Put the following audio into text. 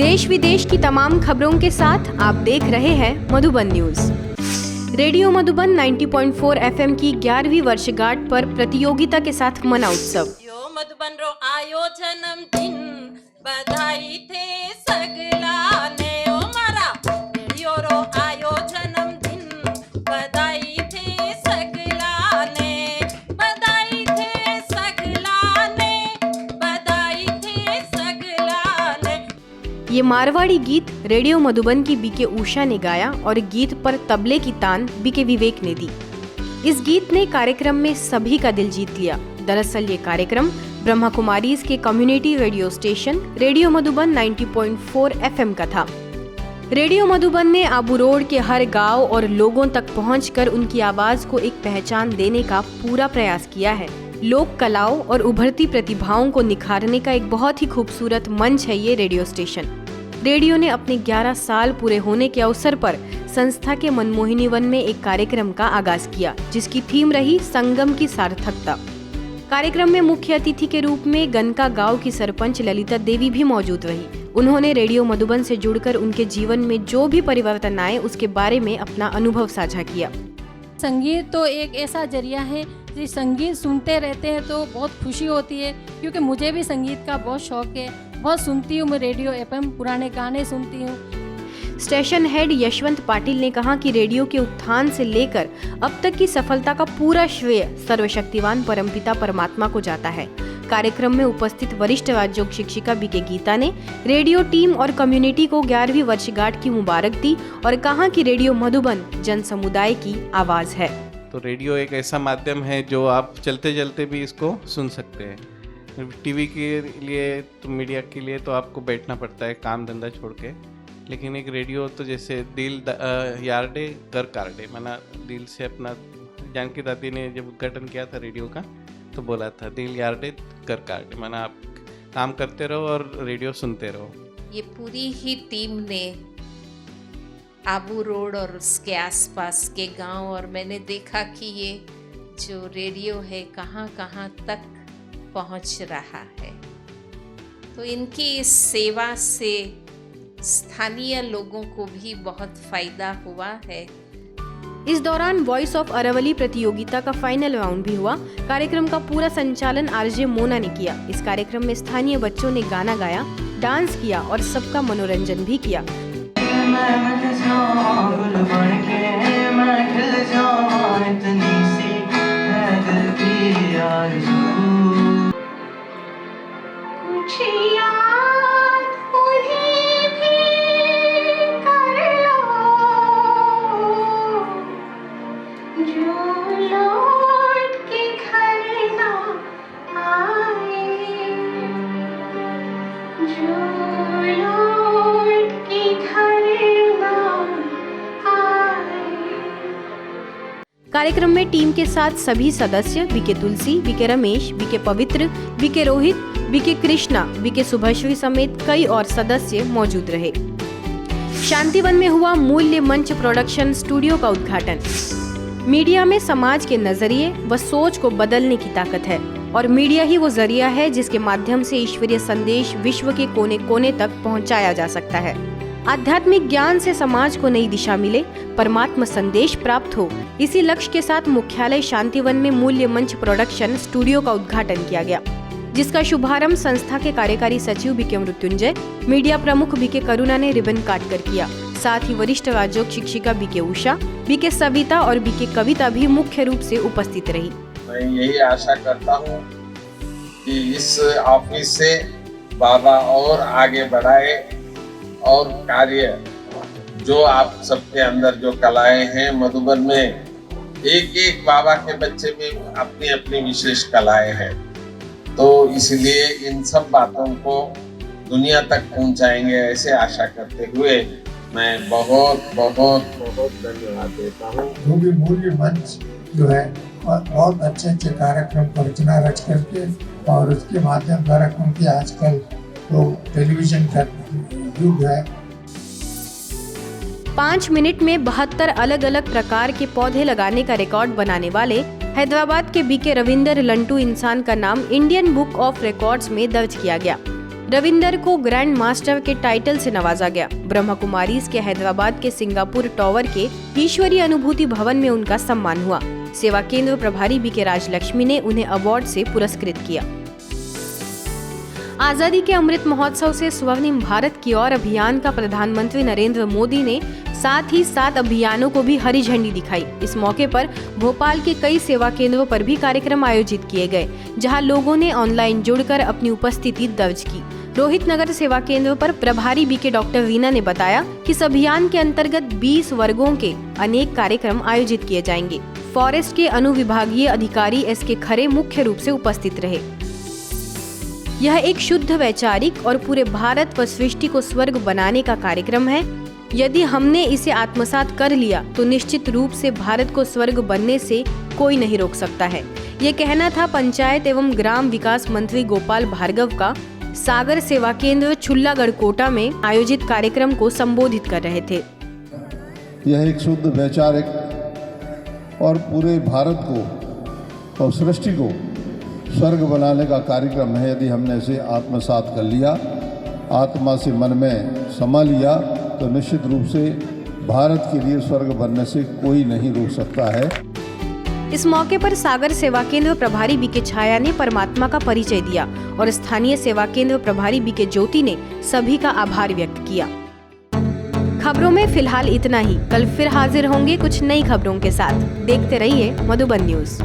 देश विदेश की तमाम खबरों के साथ आप देख रहे हैं Madhuban news. Radio Madhuban 90.4 FM की 11वीं वर्षगांठ पर प्रतियोगिता के साथ मना उत्सव। मधुबन रो आयो जन्मदिन बधाई थे सगलाने ओ मारा रेडियो रो आयो जन्मदिन बधाई थे सगलाने बधाई थे सगलाने बधाई थे सगलाने। ये मारवाड़ी गीत रेडियो मधुबन की बीके उषा ने गाया और गीत पर तबले की तान बीके विवेक ने दी। इस गीत ने कार्यक्रम में सभी का दिल जीत लिया। दरअसल ये कार्यक्रम ब्रह्मा कुमारीज के community radio station radio Madhuban 90.4 FM का था। रेडियो मधुबन ने आबू रोड के हर गांव और लोगों तक पहुंचकर उनकी आवाज को एक पहचान देने का पूरा प्रयास किया है। लोक कलाओं और उभरती प्रतिभाओं को निखारने का एक बहुत ही खूबसूरत मंच है ये रेडियो स्टेशन। रेडियो ने अपने 11 साल पूरे होने के अवसर पर संस्था के मनमोहिनी वन में एक कार्यक्रम का आगाज किया, जिसकी थीम रही संगम की सार्थकता। कार्यक्रम में मुख्य अतिथि के रूप में गनका गांव की सरपंच ललिता देवी भी मौजूद रही। उन्होंने रेडियो मधुबन से जुड़कर उनके जीवन में जो भी परिवर्तन आए उसके बारे में अपना अनुभव साझा किया। संगीत तो एक ऐसा जरिया है कि संगीत सुनते रहते हैं तो बहुत खुशी होती है, क्योंकि मुझे भी संगीत का बहुत शौक है। बहुत सुनती हूँ मैं रेडियो एफएम, पुराने गाने सुनती हूँ। स्टेशन हेड यशवंत पाटिल ने कहा कि रेडियो के उत्थान से लेकर अब तक की सफलता का पूरा श्रेय सर्वशक्तिवान परमपिता परमात्मा को जाता है। कार्यक्रम में उपस्थित वरिष्ठ राजयोग शिक्षिका बीके गीता ने रेडियो टीम और कम्युनिटी को 11वीं वर्षगांठ की मुबारक दी और कहा कि रेडियो मधुबन जन समुदाय की आवाज है। तो रेडियो एक ऐसा माध्यम है जो आप चलते चलते भी इसको सुन सकते हैं। टीवी के लिए तो मीडिया के लिए तो आपको बैठना पड़ता है काम धंधा छोड़ के, लेकिन एक रेडियो तो जैसे दिल यार्डे कर कार्डे, माना दिल से अपना। जानकी दादी ने जब उद्घाटन किया था रेडियो का तो बोला था दिल यार्डे कर कार्डे, माना आप काम करते रहो और रेडियो सुनते रहो। ये पूरी ही टीम ने आबू रोड और उसके आसपास के गांव, और मैंने देखा कि ये जो रेडियो है कहाँ कहाँ तक पहुँच रहा है। तो इनकी इस सेवा से स्थानीय लोगों को भी बहुत फायदा हुआ है। इस दौरान वॉइस ऑफ अरावली प्रतियोगिता का फाइनल राउंड भी हुआ। कार्यक्रम का पूरा संचालन आरजे मोना ने किया। इस कार्यक्रम में स्थानीय बच्चों ने गाना गाया, डांस किया और सबका मनोरंजन भी किया। कार्यक्रम में टीम के साथ सभी सदस्य BK Tulsi, BK Ramesh, BK Pavitra, BK Rohit, BK Krishna, BK Subhashree समेत कई और सदस्य मौजूद रहे। शांतिवन में हुआ मूल्य मंच प्रोडक्शन स्टूडियो का उद्घाटन। मीडिया में समाज के नजरिए व सोच को बदलने की ताकत है और मीडिया ही वो जरिया है जिसके माध्यम से ईश्वरीय संदेश विश्व के कोने कोने तक पहुंचाया जा सकता है। आध्यात्मिक ज्ञान से समाज को नई दिशा मिले, परमात्मा संदेश प्राप्त हो, इसी लक्ष्य के साथ मुख्यालय शांतिवन में मूल्य मंच प्रोडक्शन स्टूडियो का उद्घाटन किया गया, जिसका शुभारंभ संस्था के कार्यकारी सचिव बीके मृत्युंजय, मीडिया प्रमुख बीके करुणा ने रिबन काट कर किया। साथ ही वरिष्ठ राजयोग शिक्षिका बीके उषा, बीके सविता और बीके कविता भी मुख्य रूप से उपस्थित रही। मैं यही आशा करता हूँ कि इस ऑफिस से बाबा और आगे बढ़ाए और कार्य जो आप सबके अंदर जो कलाएं हैं मधुबन में, एक एक बाबा के बच्चे में अपनी अपनी विशेष कलाएं हैं, तो इसलिए इन सब बातों को दुनिया तक पहुंचाएंगे ऐसे आशा करते हुए मैं बहुत बहुत बहुत धन्यवाद देता हूँ। जो भी मूल्य मंच जो है बहुत अच्छे अच्छे कार्यक्रम को रचना रच करके और उसके माध्यम द्वारा, क्योंकि आजकल तो टेलीविजन का युग है। 5 मिनट में 72 अलग अलग प्रकार के पौधे लगाने का रिकॉर्ड बनाने वाले हैदराबाद के बीके रविंदर लंटू इंसान का नाम इंडियन बुक ऑफ रिकॉर्ड्स में दर्ज किया गया। रविंदर को ग्रैंड मास्टर के टाइटल से नवाजा गया। ब्रह्मा कुमारीज के हैदराबाद के सिंगापुर टावर के ईश्वरीय अनुभूति भवन में उनका सम्मान हुआ। सेवा केंद्र प्रभारी बीके राजलक्ष्मी ने उन्हें अवार्ड से पुरस्कृत किया। आजादी के अमृत महोत्सव से स्वर्णिम भारत की ओर अभियान का प्रधानमंत्री नरेंद्र मोदी ने साथ ही 7 अभियानों को भी हरी झंडी दिखाई। इस मौके पर भोपाल के कई सेवा केंद्रों पर भी कार्यक्रम आयोजित किए गए, जहां लोगों ने ऑनलाइन जुड़कर अपनी उपस्थिति दर्ज की। रोहित नगर सेवा केंद्र पर प्रभारी बीके डॉक्टर रीना ने बताया कि इस अभियान के अंतर्गत 20 वर्गों के अनेक कार्यक्रम आयोजित किए जाएंगे। फॉरेस्ट के अनुविभागीय अधिकारी एस.के. खरे मुख्य रूप से उपस्थित रहे। यह एक शुद्ध वैचारिक और पूरे भारत व सृष्टि को स्वर्ग बनाने का कार्यक्रम है। यदि हमने इसे आत्मसात कर लिया तो निश्चित रूप से भारत को स्वर्ग बनने से कोई नहीं रोक सकता है। ये कहना था पंचायत एवं ग्राम विकास मंत्री गोपाल भार्गव का। सागर सेवा केंद्र छुल्लागढ़ कोटा में आयोजित कार्यक्रम को संबोधित कर रहे थे। यह एक शुद्ध वैचारिक और पूरे भारत को और सृष्टि को स्वर्ग बनाने का कार्यक्रम है। यदि हमने इसे आत्मसात कर लिया, आत्मा से मन में समा लिया, तो निश्चित रूप से भारत के लिए स्वर्ग बनने से कोई नहीं रोक सकता है। इस मौके पर सागर सेवा केंद्र प्रभारी बीके छाया ने परमात्मा का परिचय दिया और स्थानीय सेवा केंद्र प्रभारी बीके ज्योति ने सभी का आभार व्यक्त किया। खबरों में फिलहाल इतना ही। कल फिर हाजिर होंगे कुछ नई खबरों के साथ। देखते रहिए मधुबन न्यूज।